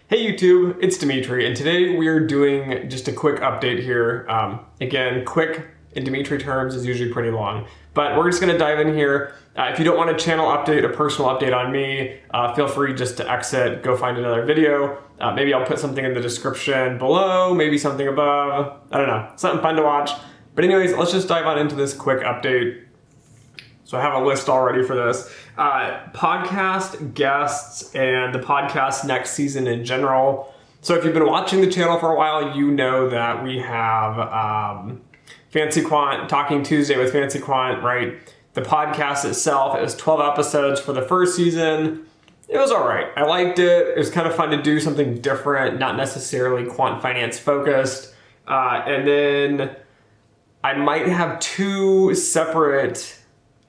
Hey YouTube, it's Dimitri, and today we are doing just a quick update here. Again, quick in Dimitri terms is usually pretty long, but we're just going to dive in here. If you don't want a channel update, a personal update on me, feel free just to exit, go find another video. Maybe I'll put something in the description below, maybe something above, I don't know, something fun to watch. But anyways, let's just dive on into this quick update. So I have a list already for this. Podcast guests and the podcast next season in general. So if you've been watching the channel for a while, you know that we have Fancy Quant, Talking Tuesday with Fancy Quant, right? The podcast itself, it was 12 episodes for the first season. It was all right. I liked it. It was kind of fun to do something different, not necessarily quant finance focused. And then I might have two separate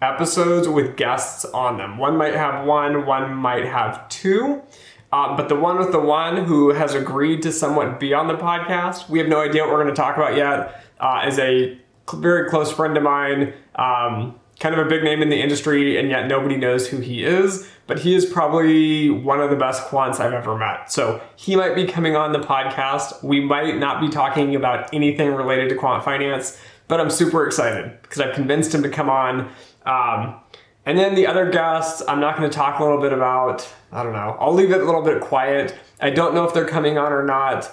episodes with guests on them. One might have one might have two. But the one with the one who has agreed to somewhat be on the podcast, we have no idea what we're going to talk about yet, is a very close friend of mine, kind of a big name in the industry, and yet nobody knows who he is. But he is probably one of the best quants I've ever met. So he might be coming on the podcast. We might not be talking about anything related to quant finance, but I'm super excited because I've convinced him to come on. And then the other guests, I'm not going to talk a little bit about, I don't know, I'll leave it a little bit quiet. I don't know if they're coming on or not.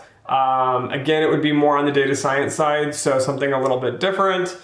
Again, it would be more on the data science side, so something a little bit different.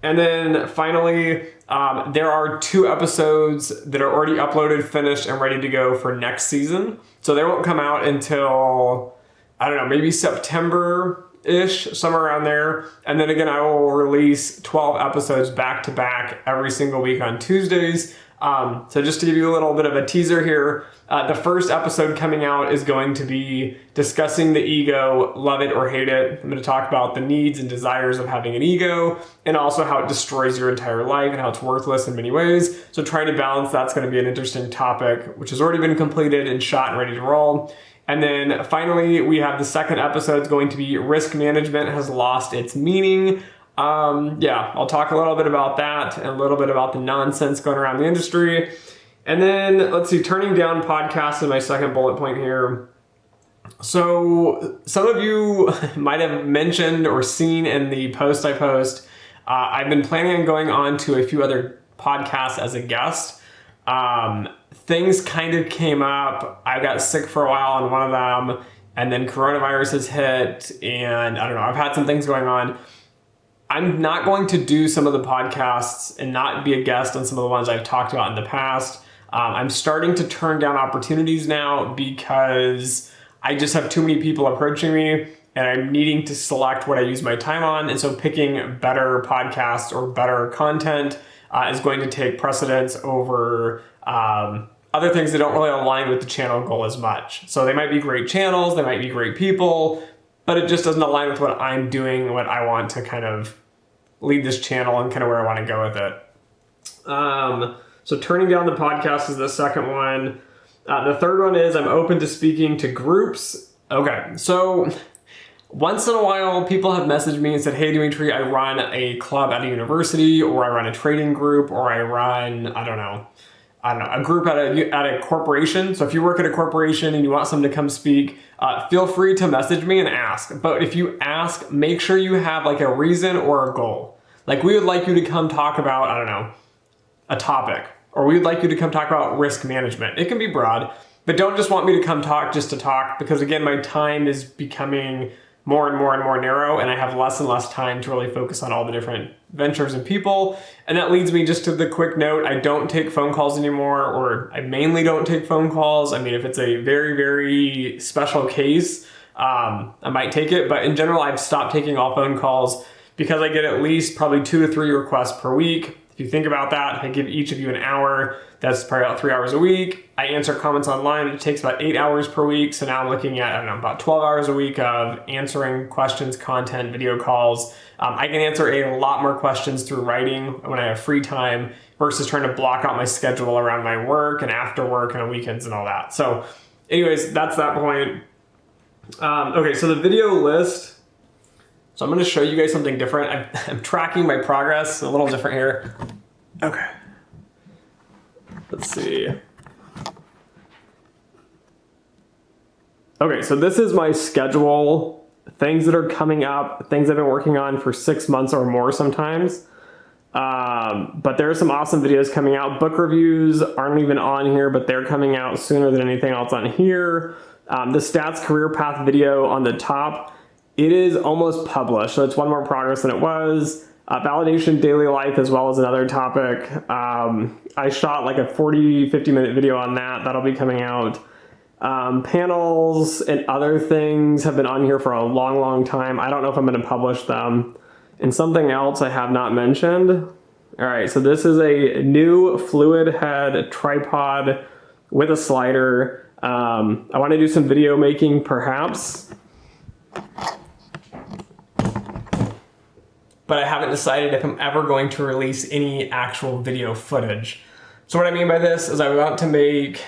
And then finally, there are two episodes that are already uploaded, finished, and ready to go for next season. So they won't come out until, I don't know, maybe September-ish, somewhere around there. And then again, I will release 12 episodes back to back every single week on Tuesdays. So just to give you a little bit of a teaser here, the first episode coming out is going to be discussing the ego, love it or hate it. I'm going to talk about the needs and desires of having an ego, and also how it destroys your entire life and how it's worthless in many ways. So trying to balance, that's going to be an interesting topic, which has already been completed and shot and ready to roll. And then finally, we have the second episode is going to be risk management has lost its meaning. I'll talk a little bit about that and a little bit about the nonsense going around the industry. And then let's see, turning down podcasts is my second bullet point here. So some of you might have mentioned or seen in the post I post, I've been planning on going on to a few other podcasts as a guest. Things kind of came up. I got sick for a while on one of them, and then coronavirus has hit, and I don't know, I've had some things going on. I'm not going to do some of the podcasts and not be a guest on some of the ones I've talked about in the past. I'm starting to turn down opportunities now because I just have too many people approaching me, and I'm needing to select what I use my time on. And so picking better podcasts or better content is going to take precedence over other things that don't really align with the channel goal as much. So they might be great channels, they might be great people, but it just doesn't align with what I'm doing and what I want to kind of lead this channel and kind of where I want to go with it. So turning down the podcast is the second one. The third one is I'm open to speaking to groups. Okay, so once in a while, people have messaged me and said, hey, Dimitri, I run a club at a university, or I run a trading group, or I run, I don't know, a group at a corporation. So if you work at a corporation and you want someone to come speak, feel free to message me and ask. But if you ask, make sure you have like a reason or a goal. Like, we would like you to come talk about, I don't know, a topic, or we would like you to come talk about risk management. It can be broad, but don't just want me to come talk just to talk, because again, my time is becoming more and more and more narrow, and I have less and less time to really focus on all the different ventures and people. And that leads me just to the quick note, I don't take phone calls anymore, or I mainly don't take phone calls. I mean, if it's a very, very special case, I might take it, but in general, I've stopped taking all phone calls because I get at least probably 2 to 3 requests per week. If you think about that, I give each of you an hour. That's probably about 3 hours a week. I answer comments online. It takes about 8 hours per week. So now I'm looking at, I don't know, about 12 hours a week of answering questions, content, video calls. I can answer a lot more questions through writing when I have free time versus trying to block out my schedule around my work and after work and on weekends and all that. So anyways, that's that point. Okay, so the video list. So I'm going to show you guys something different. I'm tracking my progress a little different here. Okay. Let's see. Okay, so this is my schedule, things that are coming up, things I've been working on for 6 months or more sometimes. But there are some awesome videos coming out. Book reviews aren't even on here, but they're coming out sooner than anything else on here. The stats career path video on the top, it is almost published, so it's one more progress than it was. Validation daily life as well as another topic. I shot like a 40-50 minute video on that. That'll be coming out. Panels and other things have been on here for a long time. I don't know if I'm going to publish them. And something else I have not mentioned. All right, so this is a new fluid head tripod with a slider. I want to do some video making perhaps, but I haven't decided if I'm ever going to release any actual video footage. So what I mean by this is I want to make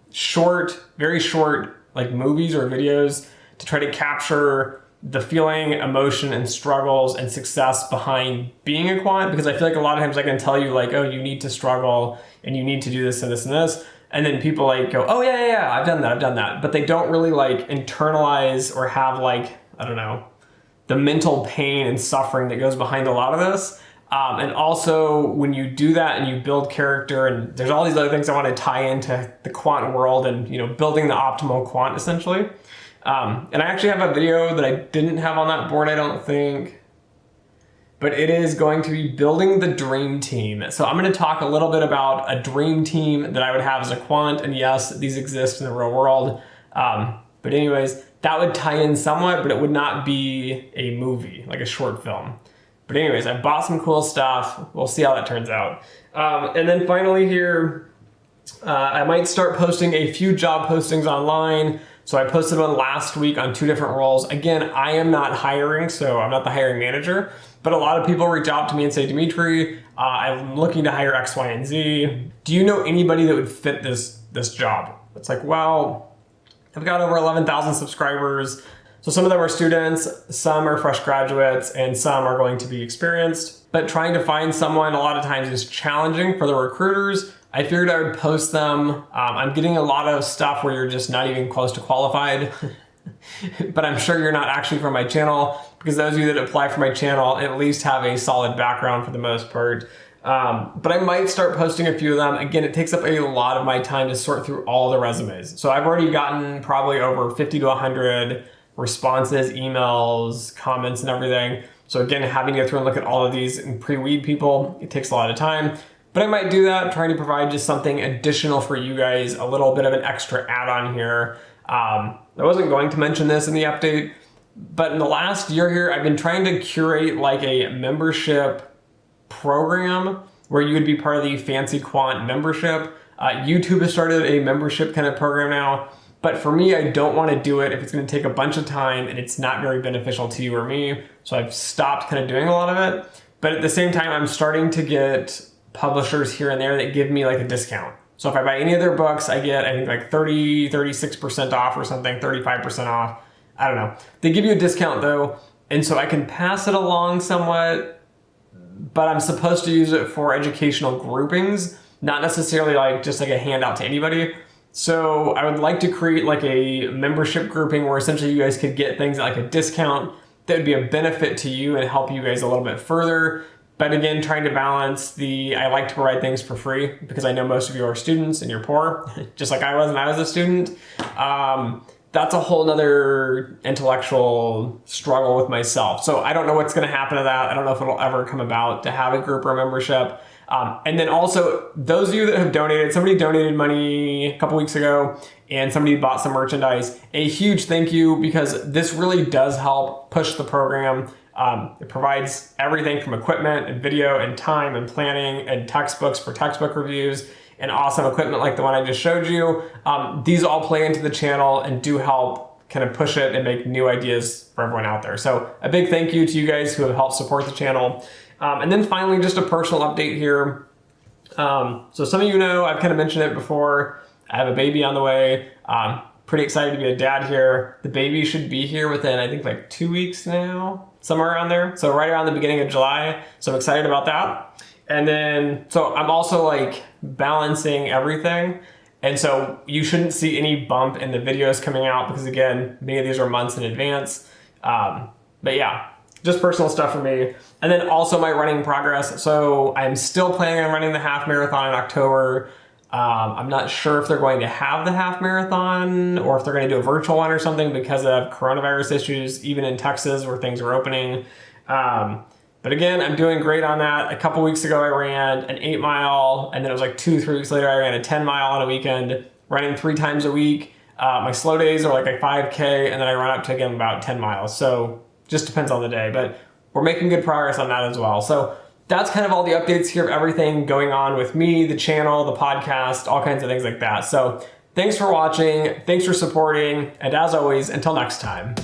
short, very short, like movies or videos to try to capture the feeling, emotion, and struggles and success behind being a quant, because I feel like a lot of times I can tell you like, oh, you need to struggle and you need to do this and this and this. And then people like go, oh yeah, I've done that. But they don't really like internalize or have like, I don't know, the mental pain and suffering that goes behind a lot of this. And also when you do that and you build character, and there's all these other things I want to tie into the quant world and, you know, building the optimal quant essentially. And I actually have a video that I didn't have on that board, I don't think, but it is going to be building the dream team. So I'm going to talk a little bit about a dream team that I would have as a quant. And yes, these exist in the real world. But anyways, that would tie in somewhat, but it would not be a movie, like a short film. But anyways, I bought some cool stuff. We'll see how that turns out. And then finally here, I might start posting a few job postings online. So I posted one last week on 2 different roles. Again, I am not hiring, so I'm not the hiring manager, but a lot of people reach out to me and say, Dimitri, I'm looking to hire X, Y, and Z. Do you know anybody that would fit this job? It's like, well, I've got over 11,000 subscribers. So some of them are students, some are fresh graduates, and some are going to be experienced. But trying to find someone a lot of times is challenging for the recruiters. I figured I would post them. I'm getting a lot of stuff where you're just not even close to qualified, but I'm sure you're not actually from my channel, because those of you that apply for my channel at least have a solid background for the most part. But I might start posting a few of them. Again, it takes up a lot of my time to sort through all the resumes. So I've already gotten probably over 50 to 100 responses, emails, comments, and everything. So again, having to go through and look at all of these and pre-weed people, it takes a lot of time. But I might do that, trying to provide just something additional for you guys, a little bit of an extra add-on here. I wasn't going to mention this in the update, but in the last year here, I've been trying to curate like a membership program where you would be part of the Fancy Quant membership. YouTube has started a membership kind of program now, but for me, I don't want to do it if it's going to take a bunch of time and it's not very beneficial to you or me. So I've stopped kind of doing a lot of it. But at the same time, I'm starting to get publishers here and there that give me like a discount. So if I buy any of their books, I get, I think like 36% off or something, 35% off. I don't know. They give you a discount though. And so I can pass it along somewhat, but I'm supposed to use it for educational groupings, not necessarily like just like a handout to anybody. So I would like to create like a membership grouping where essentially you guys could get things like a discount that would be a benefit to you and help you guys a little bit further. But again, trying to balance I like to provide things for free because I know most of you are students and you're poor, just like I was when I was a student. That's a whole nother intellectual struggle with myself. So I don't know what's gonna happen to that. I don't know if it'll ever come about to have a group or a membership. And then also, those of you that have donated, somebody donated money a couple weeks ago and somebody bought some merchandise. A huge thank you, because this really does help push the program. It provides everything from equipment and video and time and planning and textbooks for textbook reviews and awesome equipment like the one I just showed you. These all play into the channel and do help kind of push it and make new ideas for everyone out there. So a big thank you to you guys who have helped support the channel. And then finally, just a personal update here. So some of you know, I've kind of mentioned it before, I have a baby on the way. Pretty excited to be a dad here. The baby should be here within, I think, like 2 weeks now, somewhere around there. So right around the beginning of July. So I'm excited about that. And then, so I'm also like balancing everything. And so you shouldn't see any bump in the videos coming out because, again, many of these are months in advance. But yeah, just personal stuff for me. And then also my running progress. So I'm still planning on running the half marathon in October. I'm not sure if they're going to have the half marathon or if they're going to do a virtual one or something because of coronavirus issues, even in Texas where things are opening. But again, I'm doing great on that. A couple weeks ago, I ran an 8 mile, and then it was like 2-3 weeks later, I ran a 10 mile on a weekend, running 3 times a week. My slow days are like a 5K, and then I run up to, again, about 10 miles. So just depends on the day, but we're making good progress on that as well. So that's kind of all the updates here of everything going on with me, the channel, the podcast, all kinds of things like that. So thanks for watching. Thanks for supporting. And as always, until next time.